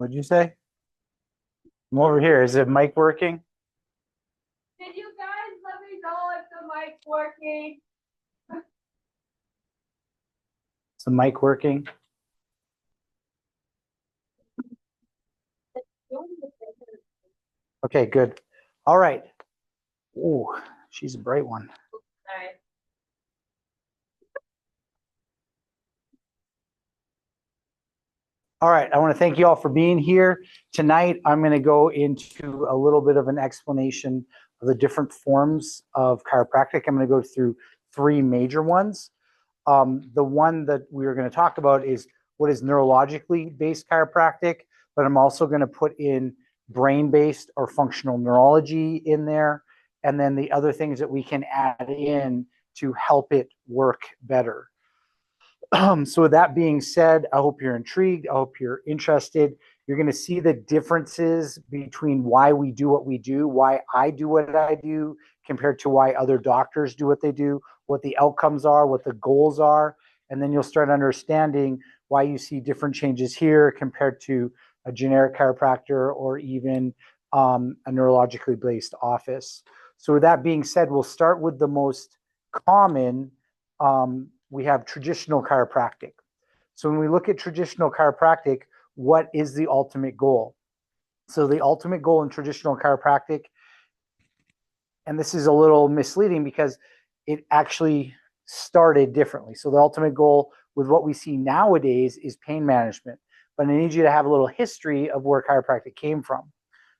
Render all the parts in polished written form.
What'd you say? I'm over here. Is the mic working? Can you guys let me know if the mic's working? Is the mic working? Okay, good. All right. Oh, she's a bright one. Sorry. All right, I want to thank you all for being here. Tonight, I'm going to go into a little bit of an explanation of the different forms of chiropractic. I'm going to go through three major ones. The one that we are going to talk about is what is neurologically based chiropractic, but I'm also going to put in brain-based or functional neurology in there, and then the other things that we can add in to help it work better. So with that being said, I hope you're intrigued. I hope you're interested. You're going to see the differences between why we do what we do, why I do what I do, compared to why other doctors do what they do, what the outcomes are, what the goals are. And then you'll start understanding why you see different changes here compared to a generic chiropractor or even a neurologically based office. So with that being said, we'll start with the most common. We have traditional chiropractic. So when we look at traditional chiropractic, what is the ultimate goal? So the ultimate goal in traditional chiropractic, and this is a little misleading because it actually started differently. So the ultimate goal with what we see nowadays is pain management. But I need you to have a little history of where chiropractic came from.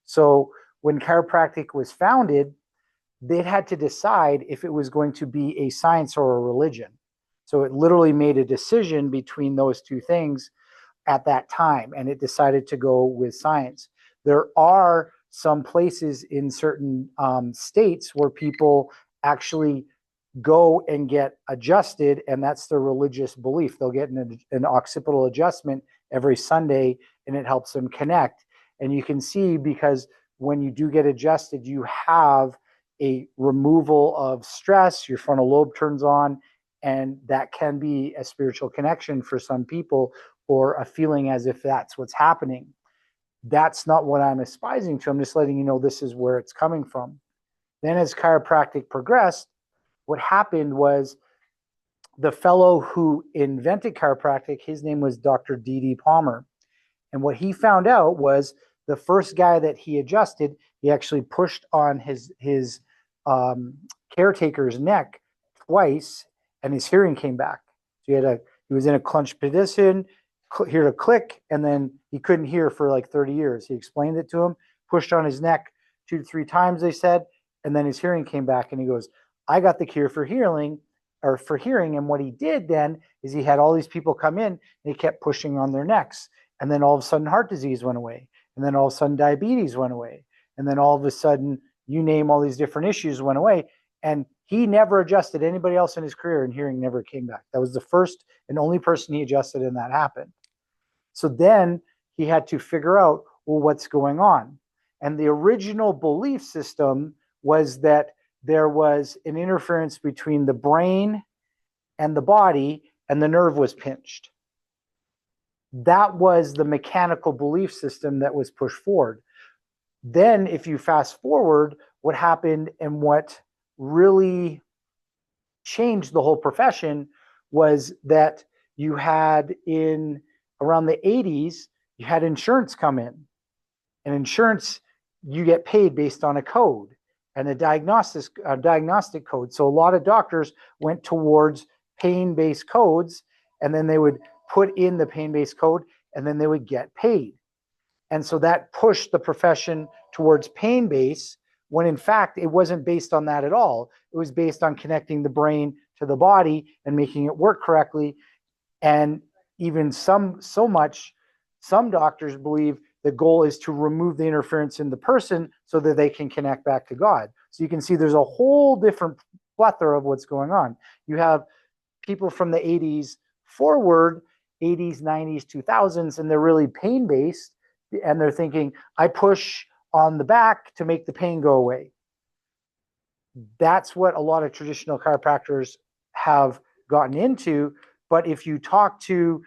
So when chiropractic was founded, they had to decide if it was going to be a science or a religion. So it literally made a decision between those two things at that time, and it decided to go with science. There are some places in certain states where people actually go and get adjusted, and that's their religious belief. They'll get an occipital adjustment every Sunday, and it helps them connect. And you can see, because when you do get adjusted, you have a removal of stress, your frontal lobe turns on, and that can be a spiritual connection for some people, or a feeling as if that's what's happening. That's not what I'm espousing to. I'm just letting you know this is where it's coming from. Then as chiropractic progressed, what happened was the fellow who invented chiropractic, his name was Dr. D.D. Palmer. And what he found out was the first guy that he adjusted, he actually pushed on his caretaker's neck twice, and his hearing came back. So he was in a clenched position, heard a click, and then he couldn't hear for like 30 years. He explained it to him, pushed on his neck 2 to 3 times, they said, and then his hearing came back, and he goes, I got the cure for hearing. And what he did then is he had all these people come in, and he kept pushing on their necks. And then all of a sudden heart disease went away. And then all of a sudden diabetes went away. And then all of a sudden, you name all these different issues went away. And he never adjusted anybody else in his career, and hearing never came back. That was the first and only person he adjusted, and that happened. So then he had to figure out, well, what's going on? And the original belief system was that there was an interference between the brain and the body, and the nerve was pinched. That was the mechanical belief system that was pushed forward. Then if you fast forward, what happened and what really changed the whole profession was that you had in around the 80s, you had insurance come in. And insurance, you get paid based on a code and a diagnostic code. So a lot of doctors went towards pain-based codes, and then they would put in the pain-based code, and then they would get paid. And so that pushed the profession towards pain-based, when in fact it wasn't based on that at all. It was based on connecting the brain to the body and making it work correctly. And even some doctors believe the goal is to remove the interference in the person so that they can connect back to God. So you can see there's a whole different plethora of what's going on. You have people from the 80s forward, 80s, 90s, 2000s, and they're really pain-based, and they're thinking, I push on the back to make the pain go away. That's what a lot of traditional chiropractors have gotten into. But if you talk to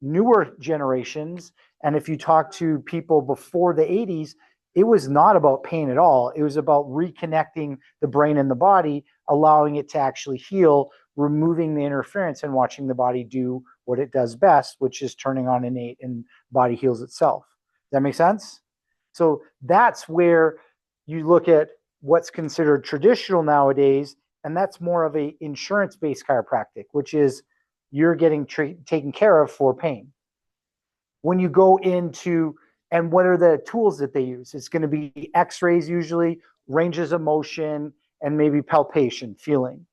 newer generations And if you talk to people before the 80s, it was not about pain at all. It was about reconnecting the brain and the body, allowing it to actually heal, removing the interference and watching the body do what it does best, which is turning on innate and body heals itself. Does that make sense? So that's where you look at what's considered traditional nowadays, and that's more of a insurance-based chiropractic, which is you're getting taken care of for pain. When you go into, and what are the tools that they use? It's going to be x-rays usually, ranges of motion, and maybe palpation, feeling.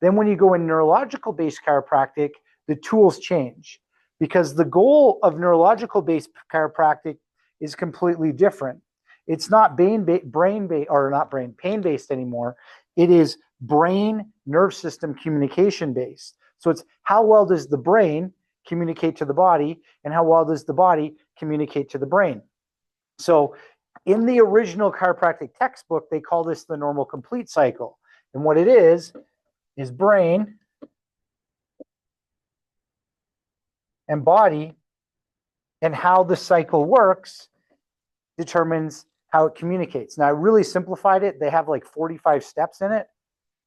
Then when you go in neurological-based chiropractic, the tools change because the goal of neurological-based chiropractic is completely different. It's not pain-based anymore. It is brain nerve system communication based. So it's how well does the brain communicate to the body and how well does the body communicate to the brain. So in the original chiropractic textbook, they call this the normal complete cycle. And what it is brain and body, and how the cycle works determines how it communicates. Now, I really simplified it. They have like 45 steps in it,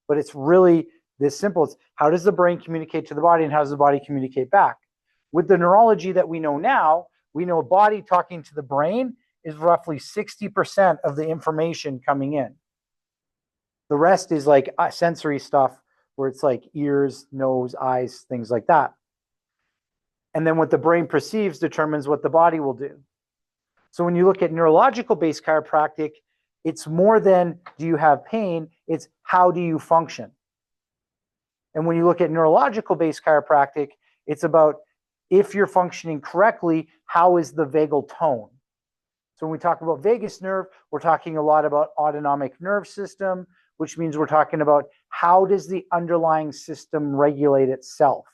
but it's really this simple. It's how does the brain communicate to the body and how does the body communicate back? With the neurology that we know now, we know body talking to the brain is roughly 60% of the information coming in. The rest is like sensory stuff where it's like ears, nose, eyes, things like that. And then what the brain perceives determines what the body will do. So when you look at neurological-based chiropractic, it's more than do you have pain, it's how do you function. And when you look at neurological-based chiropractic, it's about if you're functioning correctly, how is the vagal tone? So when we talk about vagus nerve, we're talking a lot about autonomic nerve system, which means we're talking about how does the underlying system regulate itself.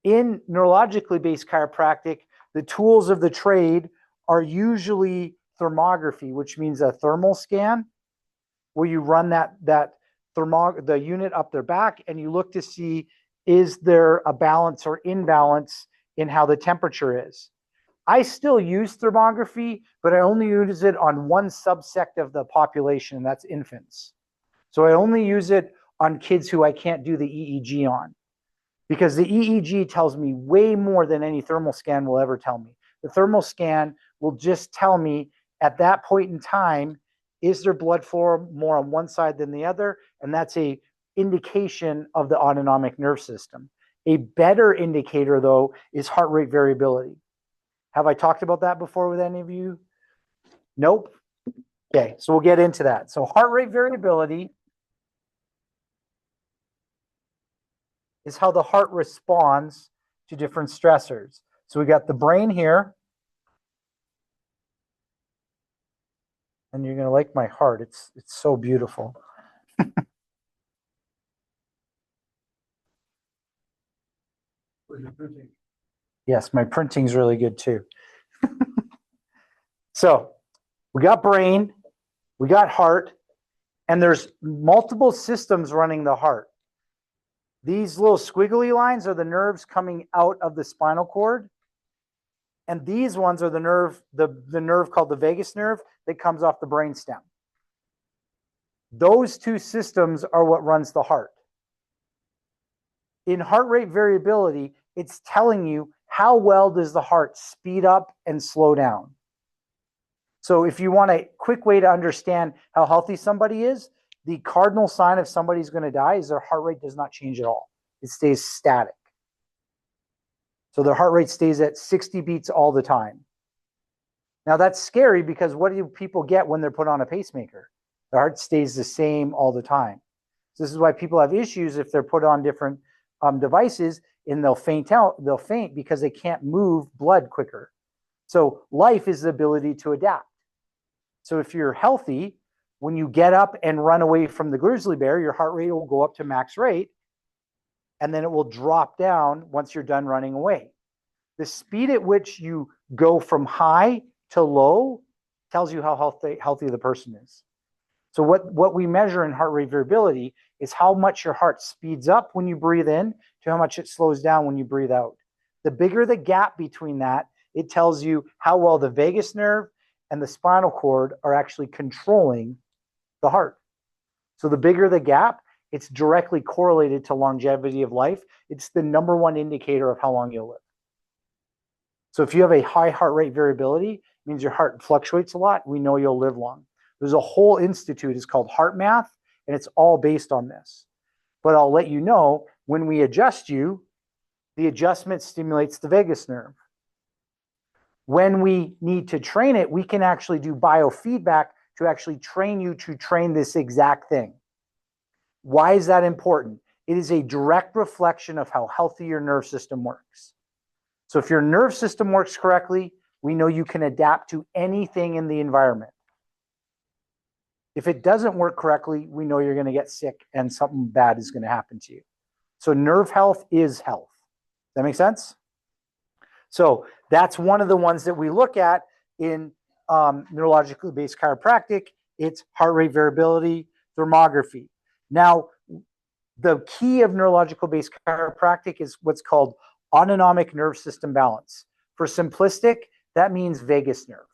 In neurologically based chiropractic, the tools of the trade are usually thermography, which means a thermal scan, where you run the unit up their back and you look to see is there a balance or imbalance in how the temperature is. I still use thermography, but I only use it on one subsect of the population, and that's infants. So I only use it on kids who I can't do the EEG on, because the EEG tells me way more than any thermal scan will ever tell me. The thermal scan will just tell me at that point in time, is there blood flow more on one side than the other? And that's a indication of the autonomic nerve system. A better indicator, though, is heart rate variability. Have I talked about that before with any of you? Nope. Okay, so we'll get into that. So heart rate variability is how the heart responds to different stressors. So we got the brain here. And you're going to like my heart. It's so beautiful. Yes, my printing's really good too. So we got brain, we got heart, and there's multiple systems running the heart. These little squiggly lines are the nerves coming out of the spinal cord. And these ones are the nerve called the vagus nerve that comes off the brainstem. Those two systems are what runs the heart. In heart rate variability, it's telling you how well does the heart speed up and slow down. So if you want a quick way to understand how healthy somebody is, the cardinal sign of somebody's going to die is their heart rate does not change at all. It stays static. So their heart rate stays at 60 beats all the time. Now that's scary because what do people get when they're put on a pacemaker? Their heart stays the same all the time. So this is why people have issues if they're put on different devices and they'll faint out. They'll faint because they can't move blood quicker. So life is the ability to adapt. So if you're healthy, when you get up and run away from the grizzly bear, your heart rate will go up to max rate, and then it will drop down once you're done running away. The speed at which you go from high to low tells you how healthy the person is. So what we measure in heart rate variability is how much your heart speeds up when you breathe in to how much it slows down when you breathe out. The bigger the gap between that it tells you how well the vagus nerve and the spinal cord are actually controlling the heart. So the bigger the gap, it's directly correlated to longevity of life. It's the number one indicator of how long you'll live. So if you have a high heart rate variability, it means your heart fluctuates a lot. We know you'll live long. There's a whole institute, it's called Heart Math, and it's all based on this. But I'll let you know, when we adjust you, the adjustment stimulates the vagus nerve. When we need to train it, we can actually do biofeedback to actually train you to train this exact thing. Why is that important? It is a direct reflection of how healthy your nerve system works. So if your nerve system works correctly, we know you can adapt to anything in the environment. If it doesn't work correctly, we know you're going to get sick and something bad is going to happen to you. So nerve health is health. Does that make sense? So that's one of the ones that we look at in neurologically based chiropractic. It's heart rate variability, thermography. Now, the key of neurological based chiropractic is what's called autonomic nerve system balance. For simplistic, that means vagus nerve.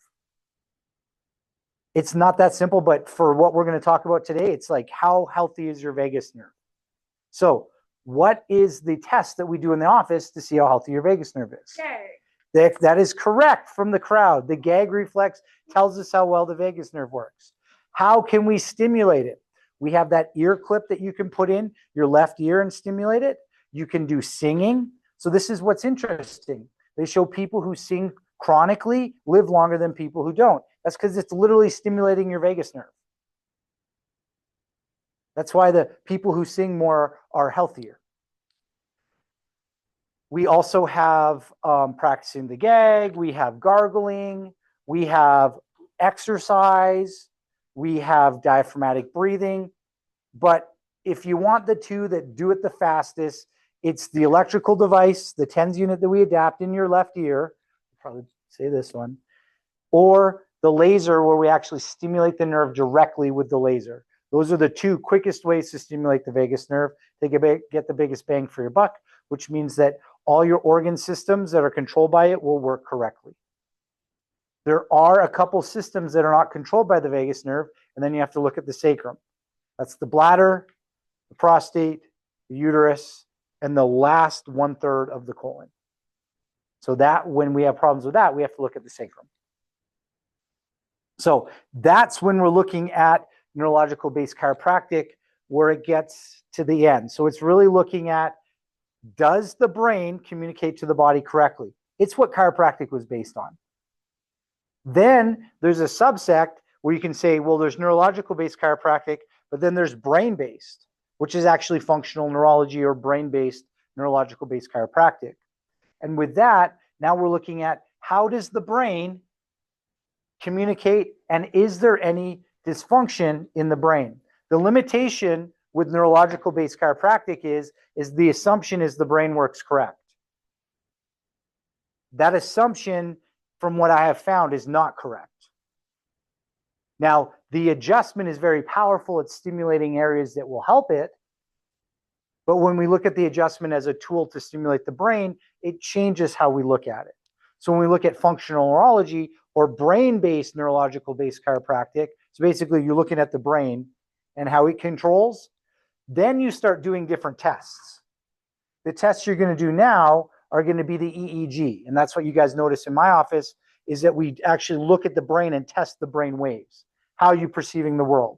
It's not that simple, but for what we're going to talk about today, it's like, how healthy is your vagus nerve? So what is the test that we do in the office to see how healthy your vagus nerve is? That is correct from the crowd. The gag reflex tells us how well the vagus nerve works. How can we stimulate it? We have that ear clip that you can put in your left ear and stimulate it. You can do singing. So this is what's interesting. They show people who sing chronically live longer than people who don't. That's because it's literally stimulating your vagus nerve. That's why the people who sing more are healthier. We also have practicing the gag. We have gargling. We have exercise. We have diaphragmatic breathing. But if you want the two that do it the fastest, it's the electrical device, the TENS unit that we adapt in your left ear. I'll probably say this one. Or the laser, where we actually stimulate the nerve directly with the laser. Those are the two quickest ways to stimulate the vagus nerve to get the biggest bang for your buck, which means that all your organ systems that are controlled by it will work correctly. There are a couple systems that are not controlled by the vagus nerve, and then you have to look at the sacrum. That's the bladder, the prostate, the uterus, and the last 1/3 of the colon. So that when we have problems with that, we have to look at the sacrum. So that's when we're looking at neurological based chiropractic, where it gets to the end. So it's really looking at, does the brain communicate to the body correctly? It's what chiropractic was based on. Then there's a subsect where you can say, well, there's neurological based chiropractic, but then there's brain based, which is actually functional neurology or brain based neurological based chiropractic. And with that, now we're looking at, how does the brain communicate, and is there any dysfunction in the brain? The limitation with neurological based chiropractic is the assumption is the brain works correct. That assumption, from what I have found, is not correct. Now, the adjustment is very powerful at stimulating areas that will help it. But when we look at the adjustment as a tool to stimulate the brain, it changes how we look at it. So when we look at functional neurology or brain-based neurological-based chiropractic, so basically you're looking at the brain and how it controls, then you start doing different tests. The tests you're going to do now are going to be the EEG. And that's what you guys notice in my office, is that we actually look at the brain and test the brain waves. How are you perceiving the world?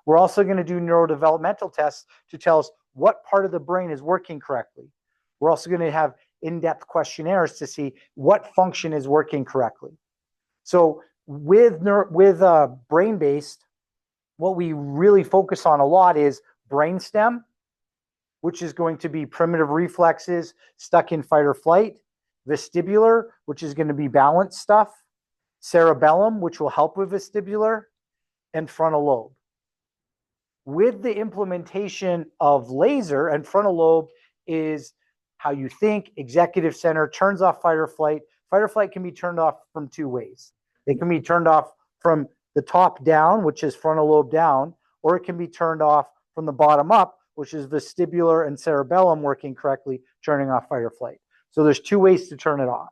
We're also going to do neurodevelopmental tests to tell us what part of the brain is working correctly. We're also going to have in-depth questionnaires to see what function is working correctly. So with brain-based, what we really focus on a lot is brainstem, which is going to be primitive reflexes stuck in fight or flight, vestibular, which is going to be balance stuff, cerebellum, which will help with vestibular, and frontal lobe. With the implementation of laser, and frontal lobe is how you think, executive center, turns off fight or flight. Fight or flight can be turned off from two ways. It can be turned off from the top down, which is frontal lobe down, or it can be turned off from the bottom up, which is vestibular and cerebellum working correctly, turning off fight or flight. So there's two ways to turn it off.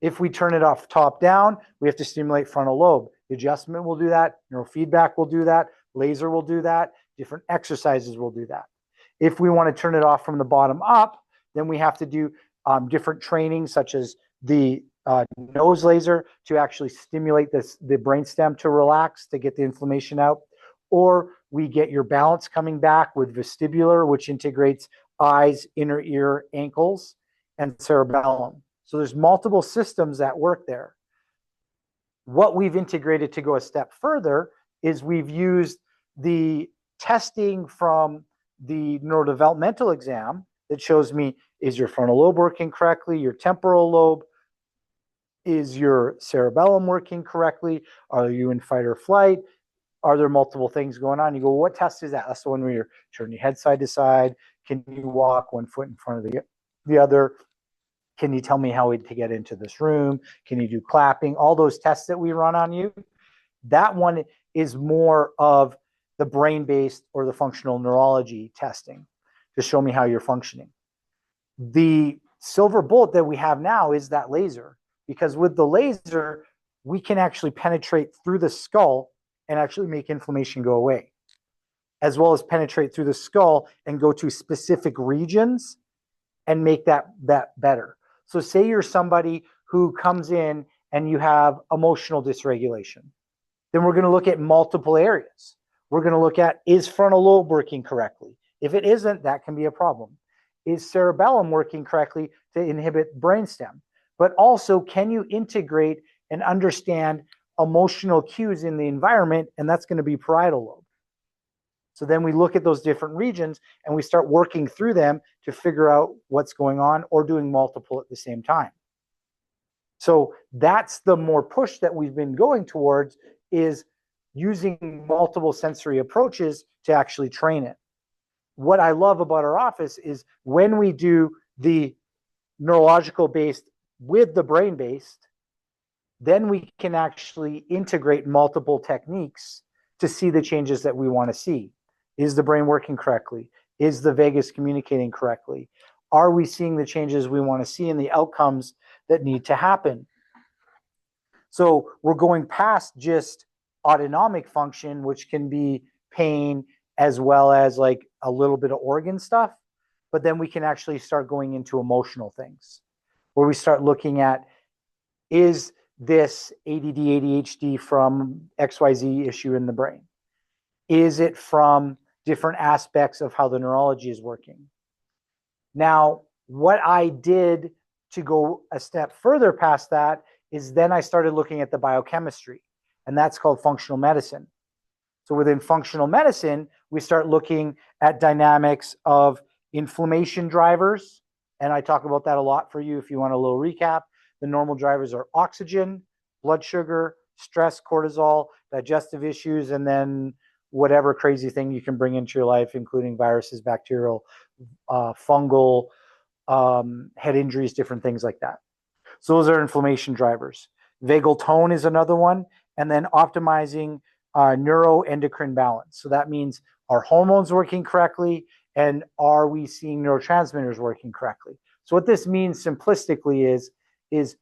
If we turn it off top down, we have to stimulate frontal lobe. The adjustment will do that. Neurofeedback will do that. Laser will do that. Different exercises will do that. If we want to turn it off from the bottom up, then we have to do different training, such as the nose laser to actually stimulate the brainstem to relax, to get the inflammation out. Or we get your balance coming back with vestibular, which integrates eyes, inner ear, ankles, and cerebellum. So there's multiple systems that work there. What we've integrated to go a step further is we've used the testing from the neurodevelopmental exam that shows me, is your frontal lobe working correctly, your temporal lobe, is your cerebellum working correctly, are you in fight or flight, are there multiple things going on? You go, well, what test is that? That's the one where you're turning your head side to side. Can you walk one foot in front of the other? Can you tell me how to get into this room? Can you do clapping? All those tests that we run on you, that one is more of the brain-based or the functional neurology testing to show me how you're functioning. The silver bullet that we have now is that laser, because with the laser, we can actually penetrate through the skull and actually make inflammation go away, as well as penetrate through the skull and go to specific regions and make that better. So say you're somebody who comes in and you have emotional dysregulation. Then we're going to look at multiple areas. We're going to look at, is frontal lobe working correctly? If it isn't, that can be a problem. Is cerebellum working correctly to inhibit brainstem? But also, can you integrate and understand emotional cues in the environment? And that's going to be parietal lobe. So then we look at those different regions and we start working through them to figure out what's going on, or doing multiple at the same time. So that's the more push that we've been going towards, is using multiple sensory approaches to actually train it. What I love about our office is when we do the neurological based with the brain based, then we can actually integrate multiple techniques to see the changes that we want to see. Is the brain working correctly? Is the vagus communicating correctly? Are we seeing the changes we want to see in the outcomes that need to happen? So we're going past just autonomic function, which can be pain as well as like a little bit of organ stuff. But then we can actually start going into emotional things, where we start looking at, is this ADD, ADHD from XYZ issue in the brain? Is it from different aspects of how the neurology is working? Now, what I did to go a step further past that is then I started looking at the biochemistry, and that's called functional medicine. So within functional medicine, we start looking at dynamics of inflammation drivers, and I talk about that a lot for you if you want a little recap. The normal drivers are oxygen, blood sugar, stress, cortisol, digestive issues, and then whatever crazy thing you can bring into your life, including viruses, bacterial, fungal, head injuries, different things like that. So those are inflammation drivers. Vagal tone is another one. And then optimizing neuroendocrine balance. So that means, are hormones working correctly? And are we seeing neurotransmitters working correctly? So what this means simplistically is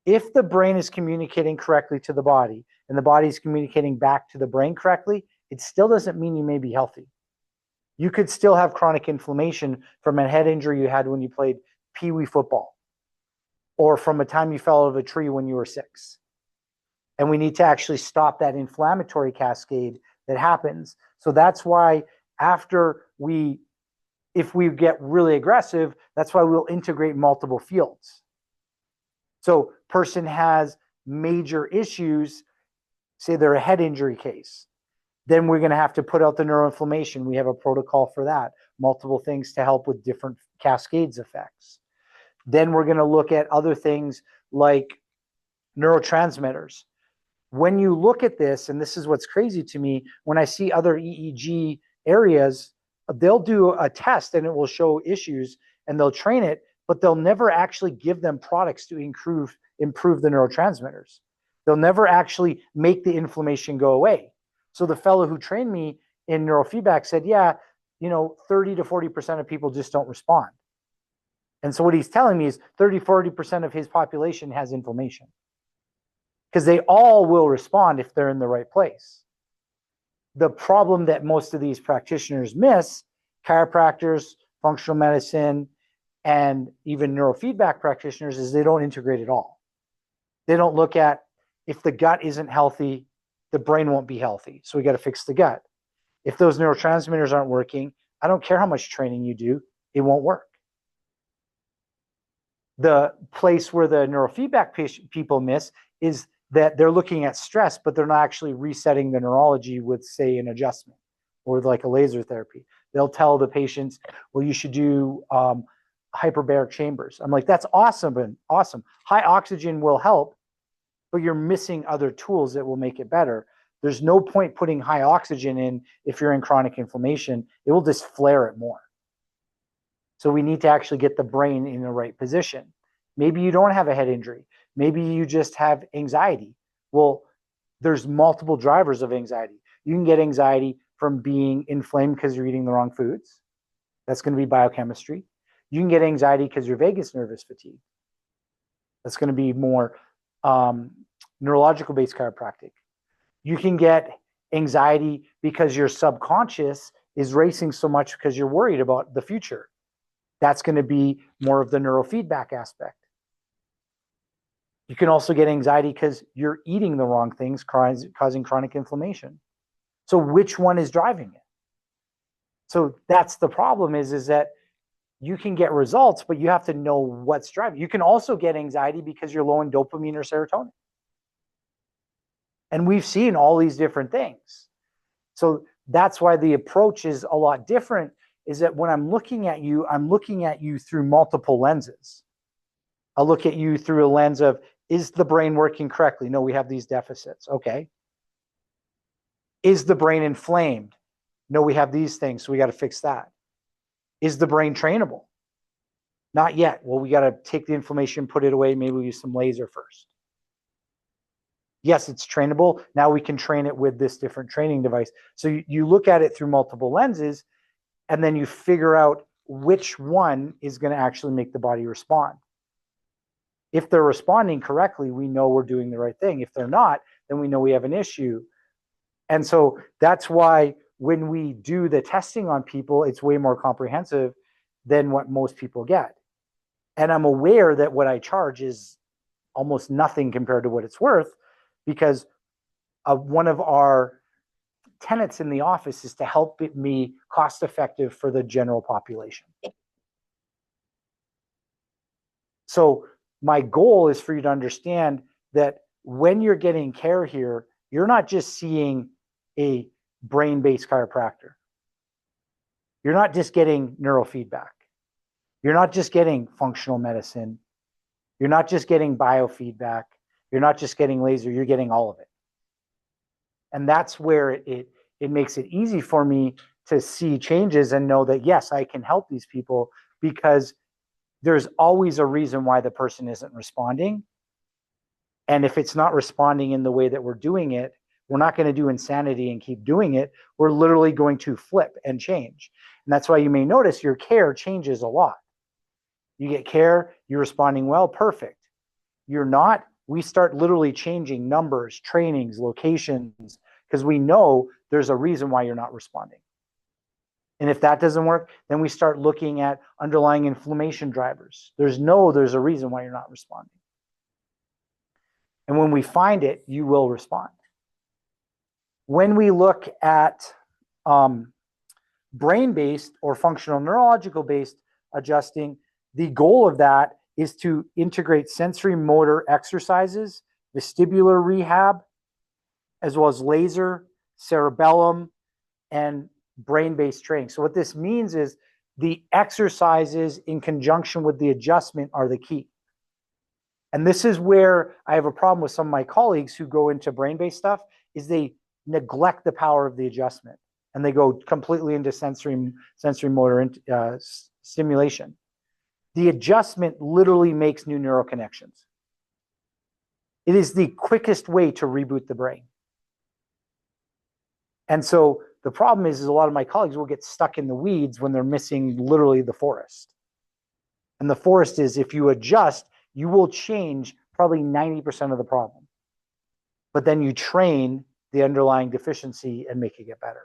if the brain is communicating correctly to the body and the body is communicating back to the brain correctly, it still doesn't mean you may be healthy. You could still have chronic inflammation from a head injury you had when you played pee-wee football, or from a time you fell out of a tree when you were 6. And we need to actually stop that inflammatory cascade that happens. So that's why if we get really aggressive, that's why we'll integrate multiple fields. So person has major issues, say they're a head injury case, then we're going to have to put out the neuroinflammation. We have a protocol for that, multiple things to help with different cascades effects. Then we're going to look at other things like neurotransmitters. When you look at this, and this is what's crazy to me, when I see other EEG areas, they'll do a test and it will show issues and they'll train it, but they'll never actually give them products to improve the neurotransmitters. They'll never actually make the inflammation go away. So the fellow who trained me in neurofeedback said, yeah, 30 to 40% of people just don't respond. And so what he's telling me is 30-40% of his population has inflammation, because they all will respond if they're in the right place. The problem that most of these practitioners miss, chiropractors, functional medicine, and even neurofeedback practitioners, is they don't integrate it all. They don't look at, if the gut isn't healthy, the brain won't be healthy. So we got to fix the gut. If those neurotransmitters aren't working, I don't care how much training you do, it won't work. The place where the neurofeedback people miss is that they're looking at stress, but they're not actually resetting the neurology with, say, an adjustment or like a laser therapy. They'll tell the patients, well, you should do hyperbaric chambers. I'm like, that's awesome, and awesome. High oxygen will help, but you're missing other tools that will make it better. There's no point putting high oxygen in if you're in chronic inflammation. It will just flare it more. So we need to actually get the brain in the right position. Maybe you don't have a head injury. Maybe you just have anxiety. Well, there's multiple drivers of anxiety. You can get anxiety from being inflamed because you're eating the wrong foods. That's going to be biochemistry. You can get anxiety because you're vagus nervous fatigue. That's going to be more neurological based chiropractic. You can get anxiety because your subconscious is racing so much because you're worried about the future. That's going to be more of the neurofeedback aspect. You can also get anxiety because you're eating the wrong things, causing chronic inflammation. So which one is driving it? So that's the problem is that you can get results, but you have to know what's driving. You can also get anxiety because you're low in dopamine or serotonin. And we've seen all these different things. So that's why the approach is a lot different, is that when I'm looking at you through multiple lenses. I'll look at you through a lens of, is the brain working correctly? No, we have these deficits. Okay. Is the brain inflamed? No, we have these things, so we got to fix that. Is the brain trainable? Not yet. Well, we got to take the inflammation, put it away. Maybe we'll use some laser first. Yes, it's trainable. Now we can train it with this different training device. So you look at it through multiple lenses, and then you figure out which one is going to actually make the body respond. If they're responding correctly, we know we're doing the right thing. If they're not, then we know we have an issue. And so that's why when we do the testing on people, it's way more comprehensive than what most people get. And I'm aware that what I charge is almost nothing compared to what it's worth, because one of our tenets in the office is to help it be cost effective for the general population. So my goal is for you to understand that when you're getting care here, you're not just seeing a brain-based chiropractor. You're not just getting neurofeedback. You're not just getting functional medicine. You're not just getting biofeedback. You're not just getting laser. You're getting all of it. And that's where it makes it easy for me to see changes and know that, yes, I can help these people, because there's always a reason why the person isn't responding. And if it's not responding in the way that we're doing it, we're not going to do insanity and keep doing it. We're literally going to flip and change. And that's why you may notice your care changes a lot. You get care, you're responding well, perfect. You're not, we start literally changing numbers, trainings, locations, because we know there's a reason why you're not responding. And if that doesn't work, then we start looking at underlying inflammation drivers. There's a reason why you're not responding. And when we find it, you will respond. When we look at brain-based or functional neurological-based adjusting, the goal of that is to integrate sensory motor exercises, vestibular rehab, as well as laser, cerebellum, and brain-based training. So what this means is the exercises in conjunction with the adjustment are the key. And this is where I have a problem with some of my colleagues who go into brain-based stuff, is they neglect the power of the adjustment and they go completely into sensory motor stimulation. The adjustment literally makes new neural connections. It is the quickest way to reboot the brain. And so the problem is a lot of my colleagues will get stuck in the weeds when they're missing literally the forest. And the forest is, if you adjust, you will change probably 90% of the problem. But then you train the underlying deficiency and make it get better.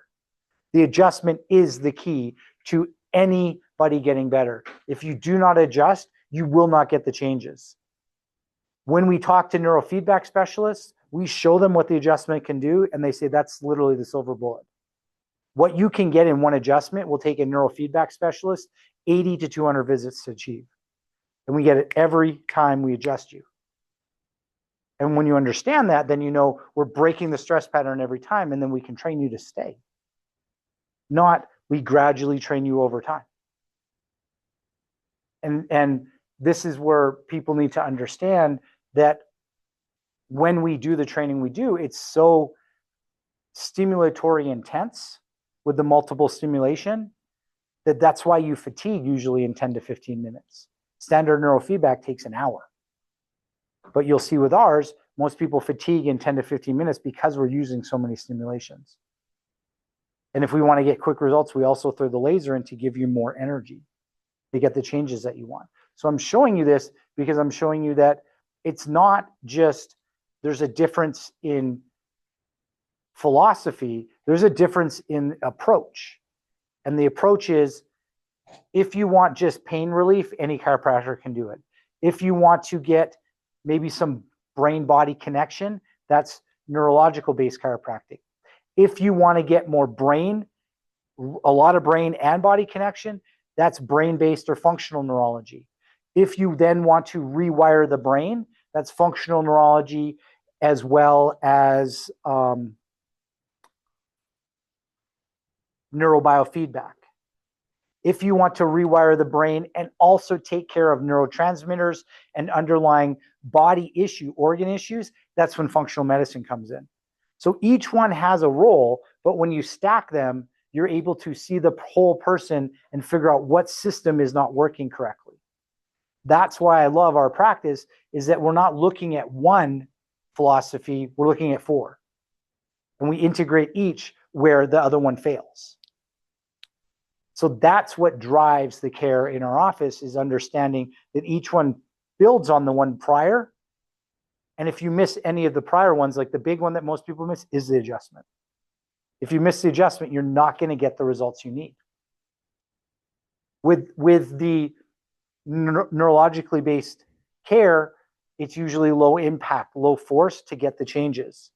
The adjustment is the key to anybody getting better. If you do not adjust, you will not get the changes. When we talk to neurofeedback specialists, we show them what the adjustment can do, and they say that's literally the silver bullet. What you can get in one adjustment will take a neurofeedback specialist 80 to 200 visits to achieve. And we get it every time we adjust you. And when you understand that, then you know we're breaking the stress pattern every time, and then we can train you to stay. Not we gradually train you over time. And this is where people need to understand that when we do the training we do, it's so stimulatory intense with the multiple stimulation that's why you fatigue usually in 10 to 15 minutes. Standard neurofeedback takes an hour. But you'll see with ours, most people fatigue in 10 to 15 minutes because we're using so many stimulations. And if we want to get quick results, we also throw the laser in to give you more energy to get the changes that you want. So I'm showing you this because I'm showing you that it's not just there's a difference in philosophy, there's a difference in approach. And the approach is, if you want just pain relief, any chiropractor can do it. If you want to get maybe some brain-body connection, that's neurological-based chiropractic. If you want to get more brain, a lot of brain and body connection, that's brain-based or functional neurology. If you then want to rewire the brain, that's functional neurology as well as neurobiofeedback. If you want to rewire the brain and also take care of neurotransmitters and underlying body organ issues, that's when functional medicine comes in. So each one has a role, but when you stack them, you're able to see the whole person and figure out what system is not working correctly. That's why I love our practice, is that we're not looking at one philosophy, we're looking at four. And we integrate each where the other one fails. So that's what drives the care in our office, is understanding that each one builds on the one prior. And if you miss any of the prior ones, like the big one that most people miss is the adjustment. If you miss the adjustment, you're not going to get the results you need. With the neurologically based care, it's usually low impact, low force to get the changes.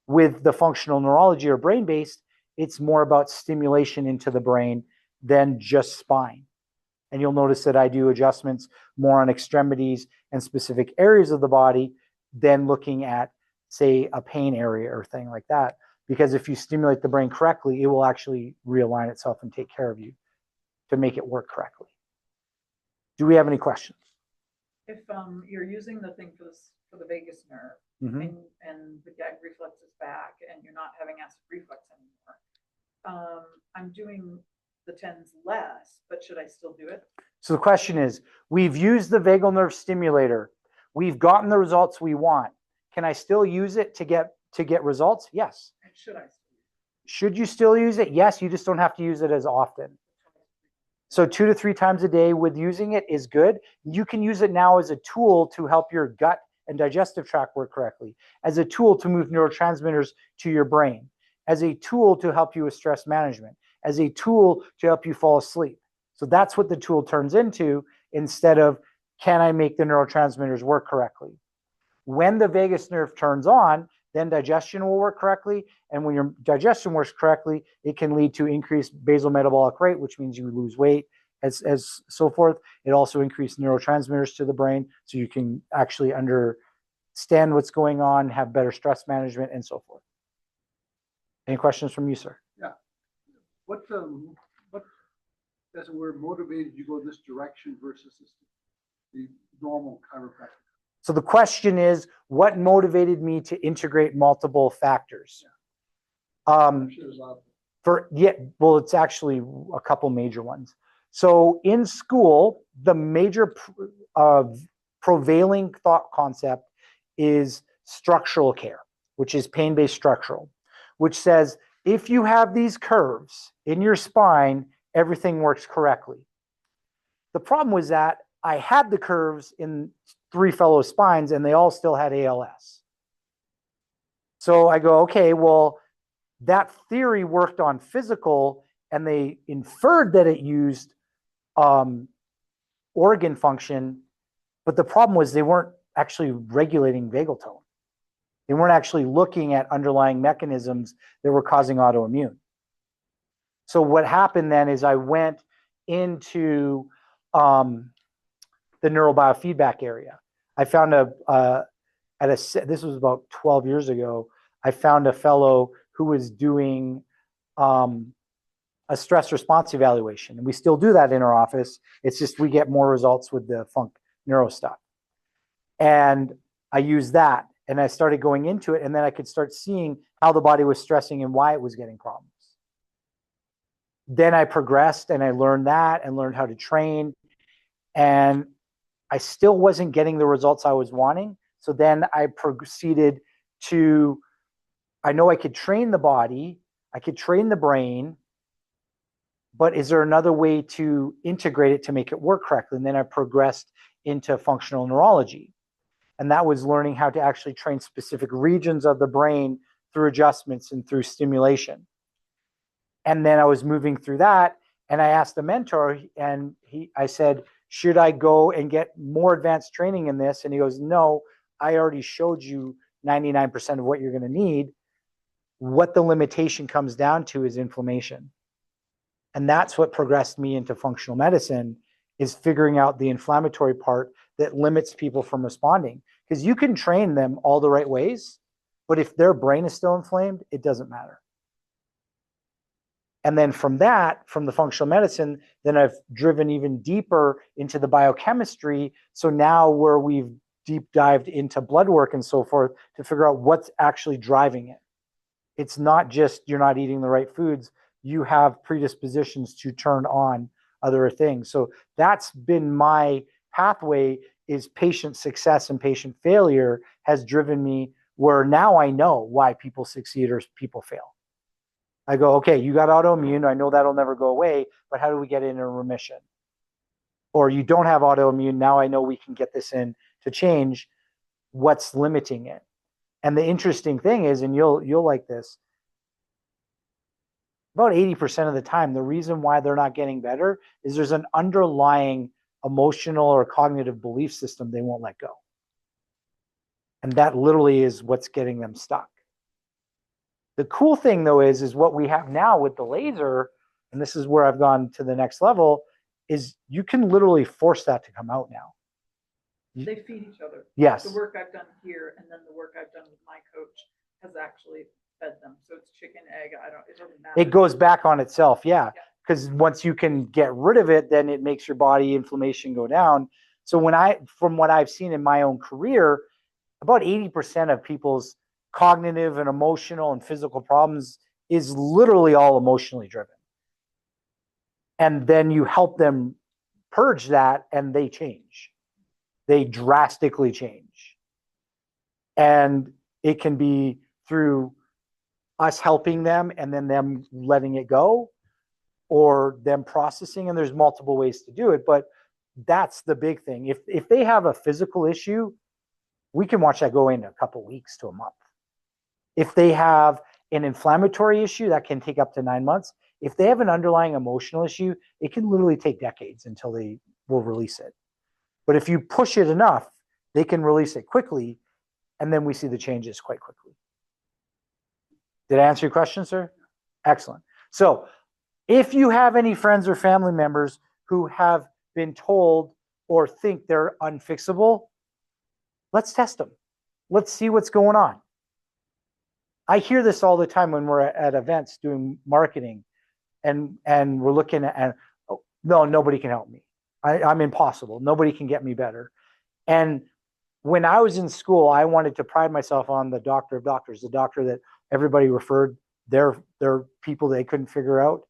With the functional neurology or brain based, it's more about stimulation into the brain than just spine. And you'll notice that I do adjustments more on extremities and specific areas of the body than looking at, say, a pain area or thing like that. Because if you stimulate the brain correctly, it will actually realign itself and take care of you to make it work correctly. Do we have any questions? If you're using the thing for the vagus nerve, and the gag reflex is back and you're not having acid reflux anymore, I'm doing the 10s less, but should I still do it? So the question is, we've used the vagal nerve stimulator. We've gotten the results we want. Can I still use it to get results? Yes. And should I? Should you still use it? Yes, you just don't have to use it as often. So 2 to 3 times a day with using it is good. You can use it now as a tool to help your gut and digestive tract work correctly, as a tool to move neurotransmitters to your brain, as a tool to help you with stress management, as a tool to help you fall asleep. So that's what the tool turns into, instead of, can I make the neurotransmitters work correctly? When the vagus nerve turns on, then digestion will work correctly. And when your digestion works correctly, it can lead to increased basal metabolic rate, which means you lose weight, as so forth. It also increases neurotransmitters to the brain, so you can actually understand what's going on, have better stress management, and so forth. Any questions from you, sir? Yeah. What as it were motivated you go this direction versus the normal chiropractic? So the question is, what motivated me to integrate multiple factors? I'm sure there's a lot. It's actually a couple major ones. So in school, the major prevailing thought concept is structural care, which is pain-based structural, which says if you have these curves in your spine, everything works correctly. The problem was that I had the curves in 3 fellow spines and they all still had ALS. So I go, okay, well, that theory worked on physical, and they inferred that it used organ function, but the problem was they weren't actually regulating vagal tone. They weren't actually looking at underlying mechanisms that were causing autoimmune. So what happened then is I went into the neurobiofeedback area. I found this was about 12 years ago, I found a fellow who was doing a stress response evaluation. And we still do that in our office. It's just we get more results with the funk neuro stuff. And I used that and I started going into it, and then I could start seeing how the body was stressing and why it was getting problems. Then I progressed and I learned that and learned how to train, and I still wasn't getting the results I was wanting. So then I proceeded to, I know I could train the body, I could train the brain, but is there another way to integrate it to make it work correctly? And then I progressed into functional neurology. And that was learning how to actually train specific regions of the brain through adjustments and through stimulation. And then I was moving through that, and I asked the mentor, and I said, should I go and get more advanced training in this? And he goes, no, I already showed you 99% of what you're going to need. What the limitation comes down to is inflammation. And that's what progressed me into functional medicine, is figuring out the inflammatory part that limits people from responding. Because you can train them all the right ways, but if their brain is still inflamed, it doesn't matter. And then from that, from the functional medicine, then I've driven even deeper into the biochemistry. So now where we've deep dived into blood work and so forth to figure out what's actually driving it. It's not just you're not eating the right foods. You have predispositions to turn on other things. So that's been my pathway, is patient success and patient failure has driven me where now I know why people succeed or people fail. I go, okay, you got autoimmune. I know that'll never go away, but how do we get it into remission? Or you don't have autoimmune. Now I know we can get this in to change what's limiting it. And the interesting thing is, and you'll like this, about 80% of the time, the reason why they're not getting better is there's an underlying emotional or cognitive belief system they won't let go. And that literally is what's getting them stuck. The cool thing, though, is what we have now with the laser, and this is where I've gone to the next level, is you can literally force that to come out now. They feed each other. Yes. The work I've done here and then the work I've done with my coach has actually fed them. So it's chicken, egg, it doesn't matter. It goes back on itself, yeah. Because once you can get rid of it, then it makes your body inflammation go down. So from what I've seen in my own career, about 80% of people's cognitive and emotional and physical problems is literally all emotionally driven. And then you help them purge that and they change. They drastically change. And it can be through us helping them and then them letting it go, or them processing, and there's multiple ways to do it. But that's the big thing. If they have a physical issue, we can watch that go in a couple weeks to a month. If they have an inflammatory issue, that can take up to 9 months. If they have an underlying emotional issue, it can literally take decades until they will release it. But if you push it enough, they can release it quickly, and then we see the changes quite quickly. Did I answer your question, sir? Excellent. So if you have any friends or family members who have been told or think they're unfixable, let's test them. Let's see what's going on. I hear this all the time when we're at events doing marketing, and we're looking at, oh, no, nobody can help me. I'm impossible. Nobody can get me better. And when I was in school, I wanted to pride myself on the doctor of doctors, the doctor that everybody referred their people they couldn't figure out.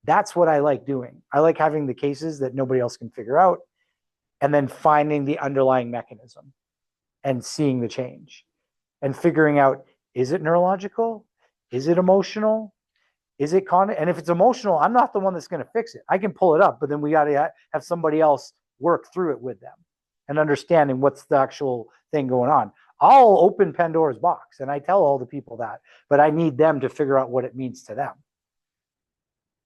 That's what I like doing. I like having the cases that nobody else can figure out, and then finding the underlying mechanism and seeing the change and figuring out, is it neurological? Is it emotional? Is it cognitive? And if it's emotional, I'm not the one that's going to fix it. I can pull it up, but then we got to have somebody else work through it with them and understanding what's the actual thing going on. I'll open Pandora's box and I tell all the people that, but I need them to figure out what it means to them.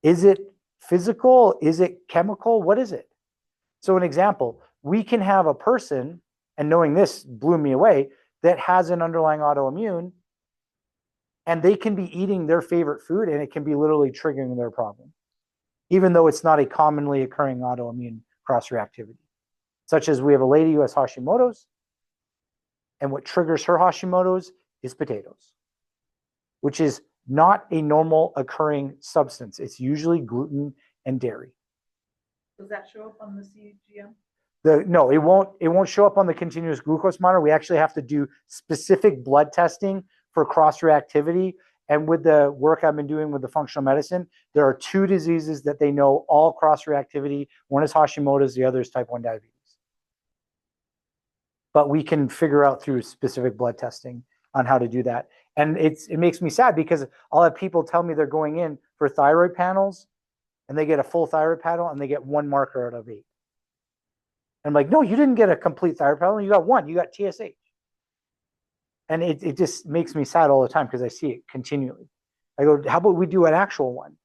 Is it physical? Is it chemical? What is it? So an example, we can have a person, and knowing this blew me away, that has an underlying autoimmune, and they can be eating their favorite food and it can be literally triggering their problem, even though it's not a commonly occurring autoimmune cross-reactivity. Such as we have a lady who has Hashimoto's, and what triggers her Hashimoto's is potatoes, which is not a normal occurring substance. It's usually gluten and dairy. Does that show up on the CGM? No, it won't show up on the continuous glucose monitor. We actually have to do specific blood testing for cross-reactivity. And with the work I've been doing with the functional medicine, there are 2 diseases that they know all cross-reactivity. One is Hashimoto's, the other is type 1 diabetes. But we can figure out through specific blood testing on how to do that. And it makes me sad because I'll have people tell me they're going in for thyroid panels and they get a full thyroid panel and they get 1 marker out of 8. And I'm like, no, you didn't get a complete thyroid panel. You got 1, you got TSH. And it just makes me sad all the time because I see it continually. I go, how about we do an actual one?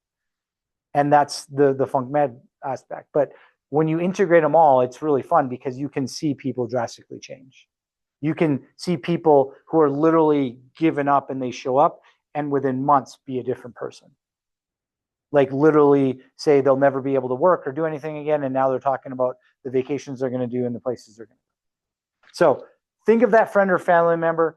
And that's the Funk Med aspect. But when you integrate them all, it's really fun because you can see people drastically change. You can see people who are literally given up and they show up and within months be a different person. Like literally say they'll never be able to work or do anything again. And now they're talking about the vacations they're going to do and the places they're going to go. So think of that friend or family member.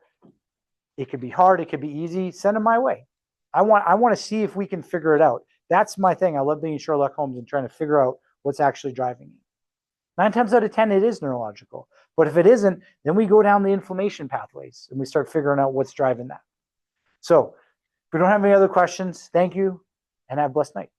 It could be hard. It could be easy. Send them my way. I want to see if we can figure it out. That's my thing. I love being Sherlock Holmes and trying to figure out what's actually driving it. 9 times out of 10, it is neurological. But if it isn't, then we go down the inflammation pathways and we start figuring out what's driving that. So if we don't have any other questions, thank you and have a blessed night.